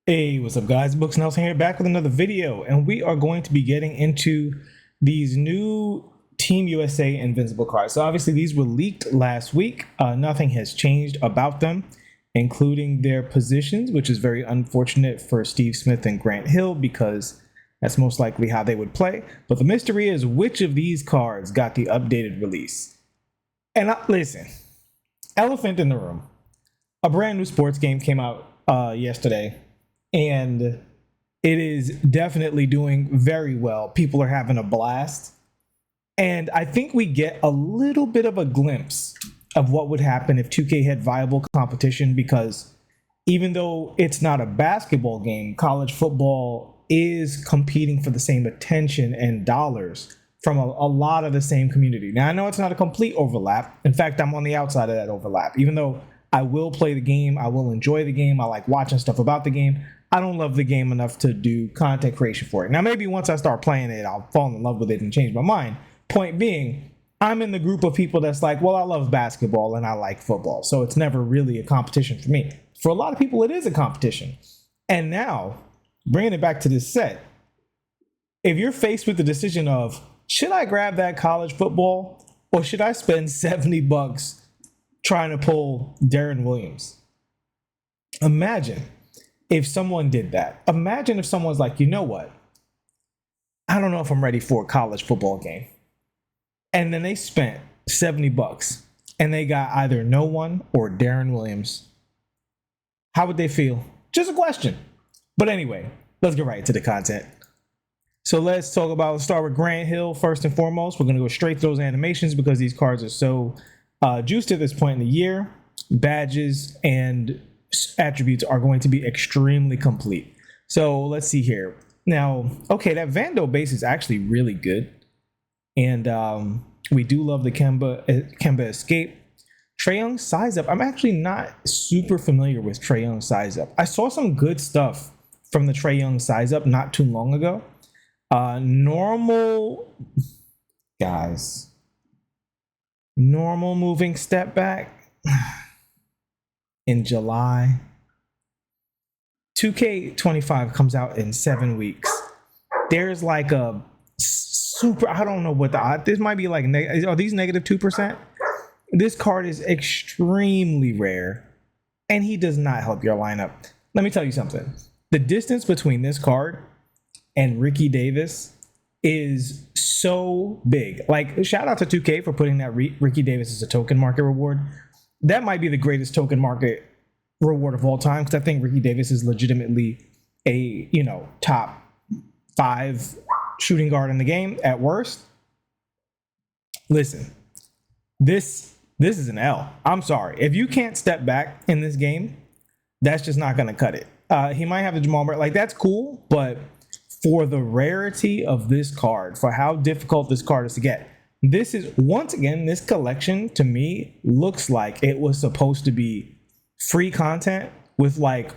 Hey, what's up, guys? Books Nelson here, back with another video, and we are going to be getting into these new Team USA Invincible cards. So obviously these were leaked last week. Nothing has changed about them, including their positions, which is very unfortunate for Steve Smith and Grant Hill because that's most likely how they would play. But the mystery is which of these cards got the updated release. And listen, elephant in the room. A brand new sports game came out yesterday. And it is definitely doing very well. People are having a blast. And I think we get a little bit of a glimpse of what would happen if 2K had viable competition, because even though it's not a basketball game, college football is competing for the same attention and dollars from a lot of the same community. Now, I know it's not a complete overlap. In fact, I'm on the outside of that overlap. Even though I will play the game, I will enjoy the game, I like watching stuff about the game, I don't love the game enough to do content creation for it. Now, maybe once I start playing it, I'll fall in love with it and change my mind. Point being, I'm in the group of people that's like, well, I love basketball and I like football, so it's never really a competition for me. For a lot of people, it is a competition. And now, bringing it back to this set, if you're faced with the decision of, should I grab that college football or should I spend $70 trying to pull Darren Williams? Imagine if someone did that. Imagine if someone's like, you know what? I don't know if I'm ready for a college football game. And then they spent $70 and they got either no one or Darren Williams. How would they feel? Just a question. But anyway, let's get right into the content. So let's start with Grant Hill first and foremost. We're going to go straight to those animations because these cards are so juiced at this point in the year. Badges and attributes are going to be extremely complete. So let's see here. Now, okay, that Vando base is actually really good. And we do love the Kemba escape. Trae Young size up. I'm actually not super familiar with Trae Young size up. I saw some good stuff from the Trae Young size up not too long ago. Normal moving step back in July. 2K25 comes out in 7 weeks. There's like a super, I don't know what this might be like, are these negative 2%? This card is extremely rare and he does not help your lineup. Let me tell you something. The distance between this card and Ricky Davis is so big. Like, shout out to 2K for putting that Ricky Davis as a token market reward. That might be the greatest token market reward of all time, because I think Ricky Davis is legitimately a, top 5 shooting guard in the game at worst. Listen, this is an L. I'm sorry. If you can't step back in this game, that's just not going to cut it. He might have the Jamal Murray. Like, that's cool, but for the rarity of this card, for how difficult this card is to get, this is, once again, this collection to me looks like it was supposed to be free content with like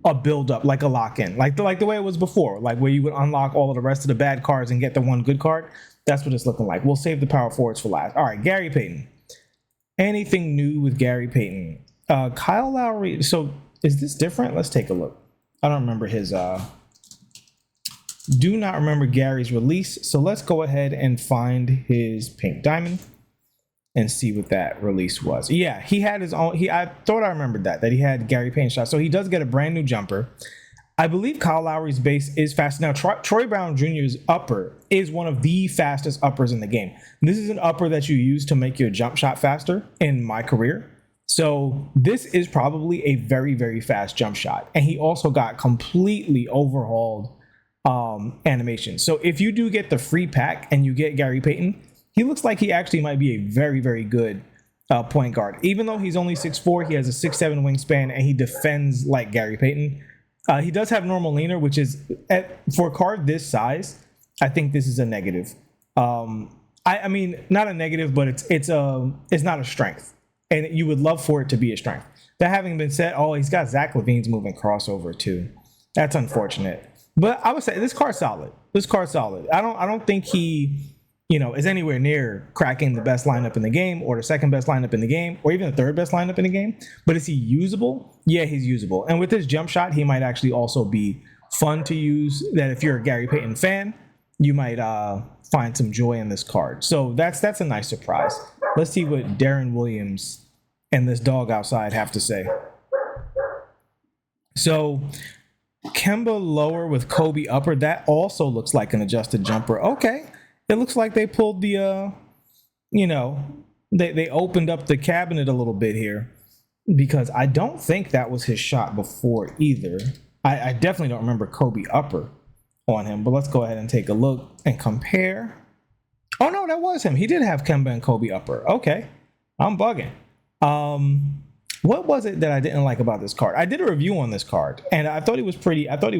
a build up, like a lock-in, like the way it was before, like where you would unlock all of the rest of the bad cards and get the one good card. That's what it's looking like. We'll save the power forwards for last. All right, Gary Payton. Anything new with Gary Payton? Kyle Lowry. So is this different? Let's take a look. I don't remember his do not remember Gary's release, so let's go ahead and find his Pink Diamond and see what that release was. Yeah, he had his own. I thought I remembered that he had Gary Payton shot. So he does get a brand new jumper. I believe Kyle Lowry's base is fast. Now, Troy Brown Jr.'s upper is one of the fastest uppers in the game. This is an upper that you use to make your jump shot faster in my career. So this is probably a very, very fast jump shot. And he also got completely overhauled animation. So if you do get the free pack and you get Gary Payton, he looks like he actually might be a very, very good point guard. Even though he's only 6'4", he has a 6'7" wingspan, and he defends like Gary Payton. He does have normal leaner, which is, for a card this size, I think this is a negative. I mean, not a negative, but it's not a strength, and you would love for it to be a strength. That having been said, he's got Zach LaVine's moving crossover too. That's unfortunate. But I would say this card's solid. I don't think he is anywhere near cracking the best lineup in the game or the second best lineup in the game or even the third best lineup in the game. But is he usable? Yeah, he's usable. And with his jump shot, he might actually also be fun to use, that if you're a Gary Payton fan, you might find some joy in this card. So that's a nice surprise. Let's see what Darren Williams and this dog outside have to say. So Kemba lower with Kobe upper. That also looks like an adjusted jumper. Okay. It looks like they pulled the, they opened up the cabinet a little bit here, because I don't think that was his shot before either. I definitely don't remember Kobe upper on him, but let's go ahead and take a look and compare. Oh no, that was him. He did have Kemba and Kobe upper. Okay. I'm bugging. What was it that I didn't like about this card? I did a review on this card, and I thought he was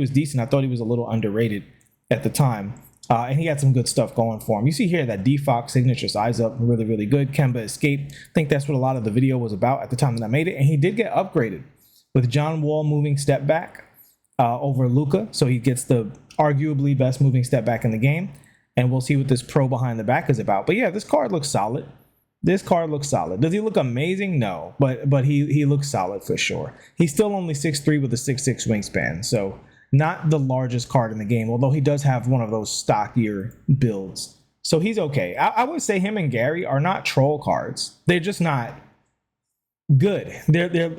decent. I thought he was a little underrated at the time. And he had some good stuff going for him. You see here that D-Fox signature size up, really, really good. Kemba escape. I think that's what a lot of the video was about at the time that I made it. And he did get upgraded with John Wall moving step back over Luka. So he gets the arguably best moving step back in the game. And we'll see what this pro behind the back is about. But yeah, this card looks solid. Does he look amazing? No, but he looks solid for sure. He's still only 6'3" with a 6'6" wingspan. So not the largest card in the game, although he does have one of those stockier builds. So he's okay. I would say him and Gary are not troll cards. They're just not good.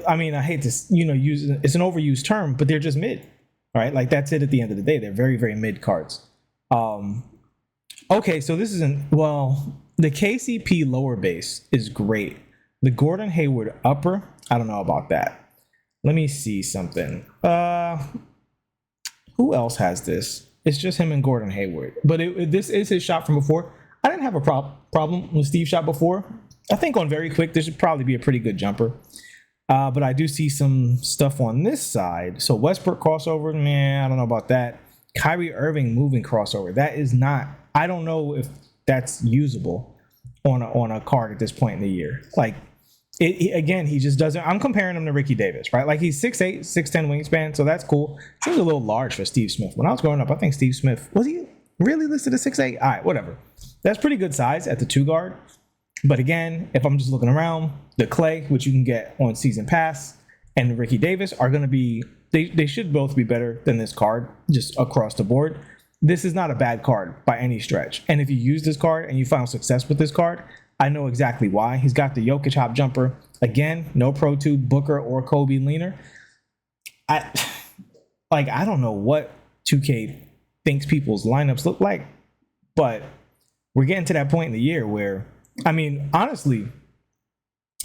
I mean, I hate to, use, it's an overused term, but they're just mid, right? Like that's it at the end of the day. They're very, very mid cards. Okay, so this isn't, the KCP lower base is great. The Gordon Hayward upper, I don't know about that. Let me see something. Who else has this? It's just him and Gordon Hayward. But this is his shot from before. I didn't have a problem with Steve's shot before. I think on very quick, this should probably be a pretty good jumper. But I do see some stuff on this side. So Westbrook crossover, man, I don't know about that. Kyrie Irving moving crossover. That is not, I don't know if that's usable on a card at this point in the year. Like, again, he just doesn't. I'm comparing him to Ricky Davis, right? Like he's 6'8", 6'10" wingspan, so that's cool. Seems a little large for Steve Smith. When I was growing up, I think Steve Smith, was he really listed as 6'8"? All right, whatever. That's pretty good size at the 2 guard. But again, if I'm just looking around, the Clay, which you can get on Season Pass, and the Ricky Davis are going to be, they should both be better than this card, just across the board. This is not a bad card by any stretch. And if you use this card and you found success with this card, I know exactly why. He's got the Jokic hop jumper. Again, no Pro 2 Booker or Kobe leaner. I don't know what 2K thinks people's lineups look like, but we're getting to that point in the year where, I mean, honestly,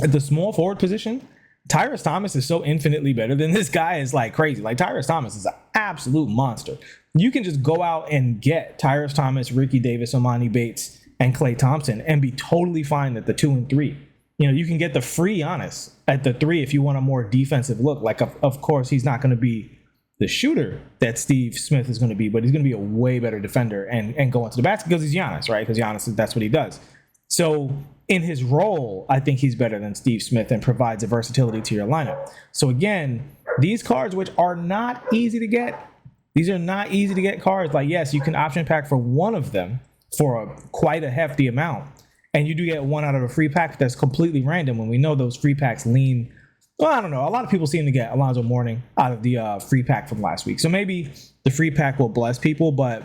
at the small forward position, Tyrese Thomas is so infinitely better than this guy is like crazy. Like Tyrese Thomas is an absolute monster. You can just go out and get Tyrese Thomas, Ricky Davis, Omani Bates, and Klay Thompson and be totally fine at the 2 and 3. You can get the free Giannis at the 3 if you want a more defensive look. Like, of course, he's not going to be the shooter that Steve Smith is going to be, but he's going to be a way better defender and go into the basket because he's Giannis, right? Because Giannis, that's what he does. So in his role, I think he's better than Steve Smith and provides a versatility to your lineup. So again, these cards, which are not easy to get, these are not easy to get cards. Like, yes, you can option pack for one of them for quite a hefty amount. And you do get one out of a free pack that's completely random when we know those free packs lean. Well, I don't know. A lot of people seem to get Alonzo Mourning out of the free pack from last week. So maybe the free pack will bless people, but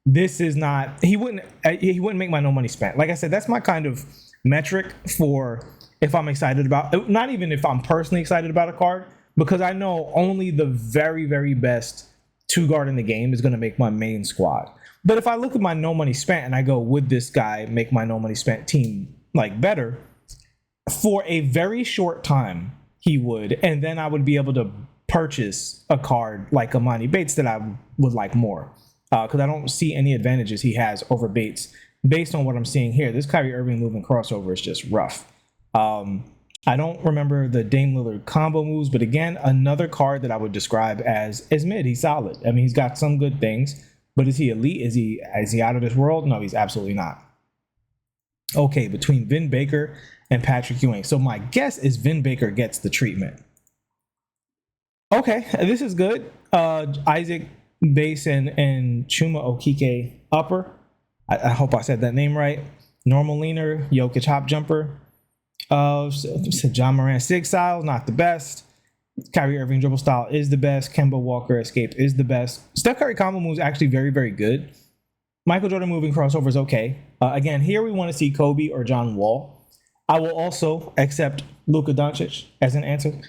this is not, he wouldn't make my no money spent. Like I said, that's my kind of metric for if I'm excited about, not even if I'm personally excited about a card, because I know only the very, very best 2 guard in the game is going to make my main squad. But if I look at my no money spent and I go, would this guy make my no money spent team like better? For a very short time, he would. And then I would be able to purchase a card like Amani Bates that I would like more. Because I don't see any advantages he has over Bates based on what I'm seeing here. This Kyrie Irving moving crossover is just rough. I don't remember the Dame Lillard combo moves, but again, another card that I would describe as mid. He's solid. I mean, he's got some good things. But is he elite? Is he out of this world? No, he's absolutely not. Okay, between Vin Baker and Patrick Ewing. So my guess is Vin Baker gets the treatment. Okay, this is good. Isaac Base and Chuma Okike upper. I hope I said that name right. Normal leaner, Jokic hop jumper. Said John Moran sig style, not the best. Kyrie Irving dribble style is the best. Kemba Walker escape is the best. Steph Curry combo move is actually very, very good. Michael Jordan moving crossover is okay. Again, here we want to see Kobe or John Wall. I will also accept Luka Doncic as an answer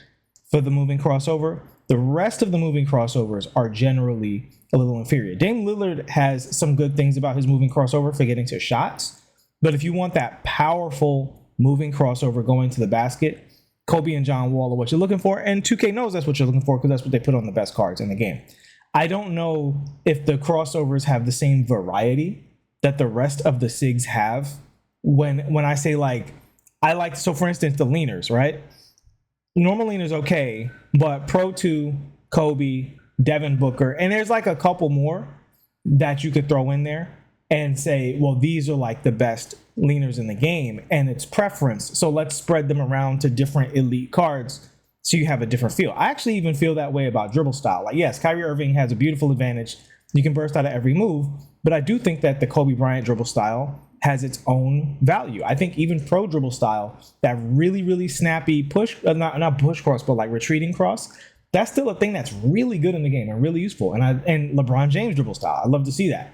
for the moving crossover. The rest of the moving crossovers are generally a little inferior. Dame Lillard has some good things about his moving crossover for getting to shots. But if you want that powerful moving crossover going to the basket, Kobe and John Wall are what you're looking for. And 2K knows that's what you're looking for because that's what they put on the best cards in the game. I don't know if the crossovers have the same variety that the rest of the SIGs have. When I say like, I like, so for instance, the leaners, right? Normal leaners okay, but Pro 2, Kobe, Devin Booker, and there's like a couple more that you could throw in there and say, well, these are like the best leaners in the game and it's preference. So let's spread them around to different elite cards so you have a different feel. I actually even feel that way about dribble style. Like, yes, Kyrie Irving has a beautiful advantage. You can burst out of every move, but I do think that the Kobe Bryant dribble style has its own value. I think even pro dribble style, that really, really snappy push, not push cross, but like retreating cross, that's still a thing that's really good in the game and really useful. And LeBron James dribble style, I'd love to see that.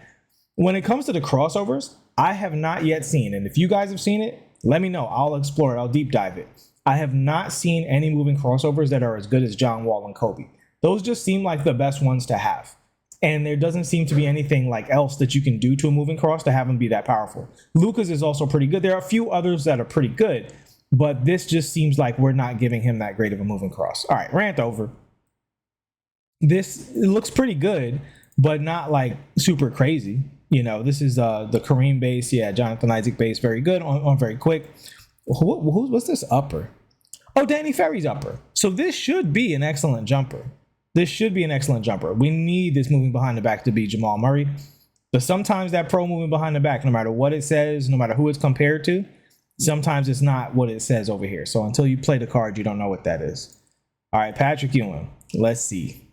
When it comes to the crossovers, I have not yet seen, and if you guys have seen it, let me know. I'll explore it. I'll deep dive it. I have not seen any moving crossovers that are as good as John Wall and Kobe. Those just seem like the best ones to have. And there doesn't seem to be anything like else that you can do to a moving cross to have them be that powerful. Luka's is also pretty good. There are a few others that are pretty good, but this just seems like we're not giving him that great of a moving cross. All right, rant over. This looks pretty good, but not like super crazy. You know, this is the Kareem base. Yeah, Jonathan Isaac base, very good on very quick. What's this upper? Oh, Danny Ferry's upper. So this should be an excellent jumper. This should be an excellent jumper. We need this moving behind the back to be Jamal Murray. But sometimes that pro moving behind the back, no matter what it says, no matter who it's compared to, sometimes it's not what it says over here. So until you play the card, you don't know what that is. All right, Patrick Ewing. Let's see.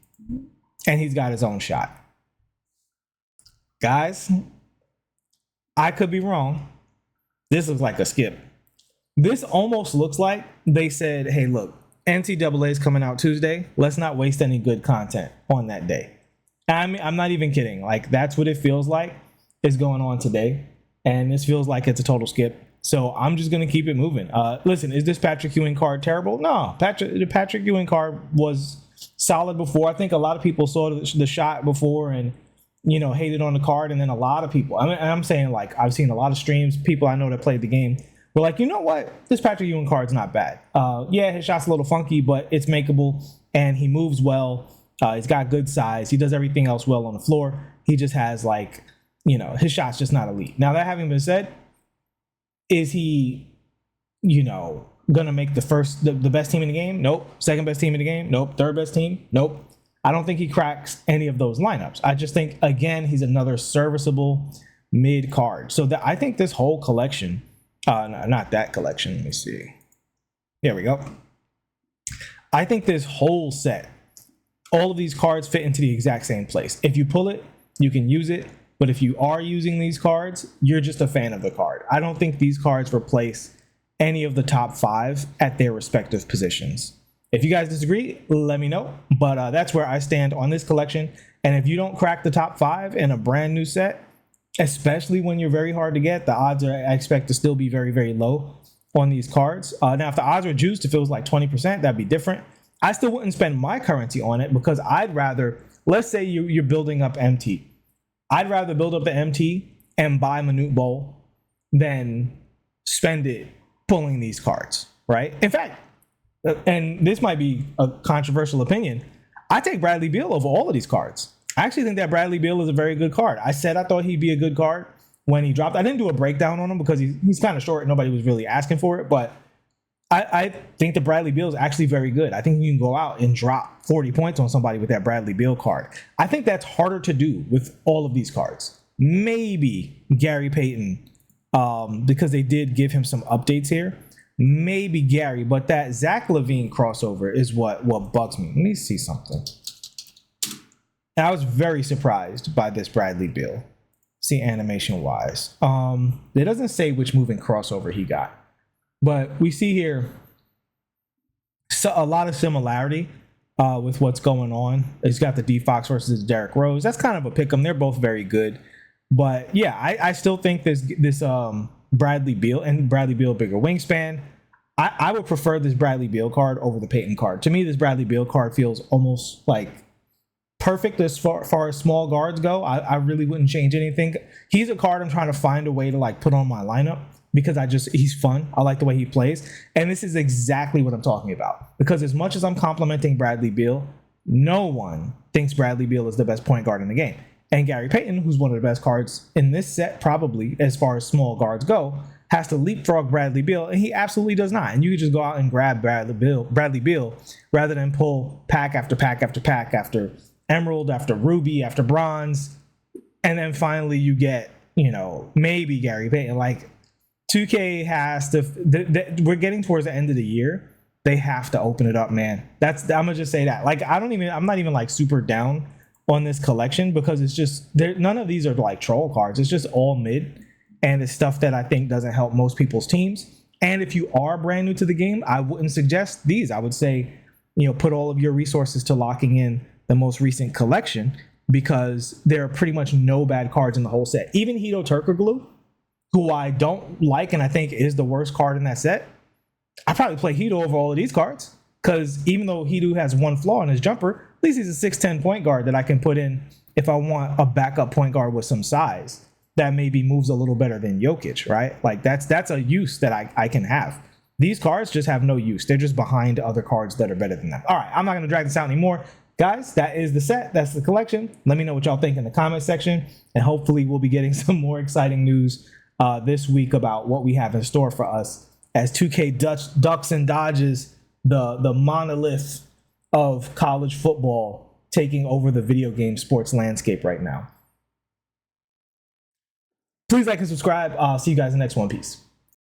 And he's got his own shot. Guys, I could be wrong. This looks like a skip. This almost looks like they said, hey, look, NCAA is coming out Tuesday. Let's not waste any good content on that day. I'm not even kidding. Like, that's what it feels like is going on today. And this feels like it's a total skip. So I'm just going to keep it moving. Listen, is this Patrick Ewing card terrible? No, the Patrick Ewing card was solid before. I think a lot of people saw the shot before and, you know, hated on the card. And then a lot of people, I'm saying, like, I've seen a lot of streams, people I know that played the game were like, you know what? This Patrick Ewing card's not bad. Yeah, his shot's a little funky, but it's makeable. And he moves well. He's got good size. He does everything else well on the floor. He just has, like, you know, his shot's just not elite. Now, that having been said, is he, you know, going to make the best team in the game? Nope. Second best team in the game? Nope. Third best team? Nope. I don't think he cracks any of those lineups. I just think, again, he's another serviceable mid card. So I think this whole collection, not that collection. Let me see. There we go. I think this whole set, all of these cards fit into the exact same place. If you pull it, you can use it. But if you are using these cards, you're just a fan of the card. I don't think these cards replace any of the top 5 at their respective positions. If you guys disagree, let me know. But that's where I stand on this collection. And if you don't crack the top 5 in a brand new set, especially when you're very hard to get, the odds are, I expect, to still be very, very low on these cards. Now, if the odds were juiced, if it was like 20%, that'd be different. I still wouldn't spend my currency on it because I'd rather, let's say you're building up MT. I'd rather build up the MT and buy Manute Bol than spend it pulling these cards, right? In fact, and this might be a controversial opinion, I take Bradley Beal over all of these cards. I actually think that Bradley Beal is a very good card. I said I thought he'd be a good card when he dropped. I didn't do a breakdown on him because he's kind of short. Nobody was really asking for it, but I think that Bradley Beal is actually very good. I think you can go out and drop 40 points on somebody with that Bradley Beal card. I think that's harder to do with all of these cards. Maybe Gary Payton, because they did give him some updates here. Maybe Gary, but that Zach LaVine crossover is what bugs me. Let me see something. And I was very surprised by this Bradley Beal. see animation wise. It doesn't say which moving crossover he got, but we see here a lot of similarity with what's going on. He's got the D Fox versus Derrick Rose. That's kind of a pick 'em. They're both very good, but yeah, I still think this Bradley Beal, and Bradley Beal bigger wingspan. I would prefer this Bradley Beal card over the Peyton card. To me, this Bradley Beal card feels almost like perfect as far as small guards go. I really wouldn't change anything. He's a card I'm trying to find a way to like put on my lineup because he's fun. I like the way he plays. And this is exactly what I'm talking about. Because as much as I'm complimenting Bradley Beal, no one thinks Bradley Beal is the best point guard in the game. And Gary Payton, who's one of the best cards in this set, probably as far as small guards go, has to leapfrog Bradley Beal, and he absolutely does not. And you can just go out and grab Bradley Beal rather than pull pack after pack after pack after Emerald, after Ruby, after Bronze, and then finally you get, maybe Gary Payton. Like 2K has to. We're getting towards the end of the year. They have to open it up, man. I'm gonna just say that. Like I'm not even like super down on this collection because it's just none of these are like troll cards. It's just all mid. And it's stuff that I think doesn't help most people's teams. And if you are brand new to the game, I wouldn't suggest these. I would say, put all of your resources to locking in the most recent collection because there are pretty much no bad cards in the whole set. Even Hito Turkoglu, who I don't like and I think is the worst card in that set, I probably play Hito over all of these cards because even though Hito has one flaw in his jumper, at least he's a 6'10" point guard that I can put in if I want a backup point guard with some size that maybe moves a little better than Jokic, right? Like that's a use that I can have. These cards just have no use. They're just behind other cards that are better than them. All right, I'm not gonna drag this out anymore. Guys, that is the set. That's the collection. Let me know what y'all think in the comment section. And hopefully we'll be getting some more exciting news this week about what we have in store for us as 2K ducks and dodges the monolith of college football taking over the video game sports landscape right now. Please like and subscribe. I'll see you guys in the next one. Peace.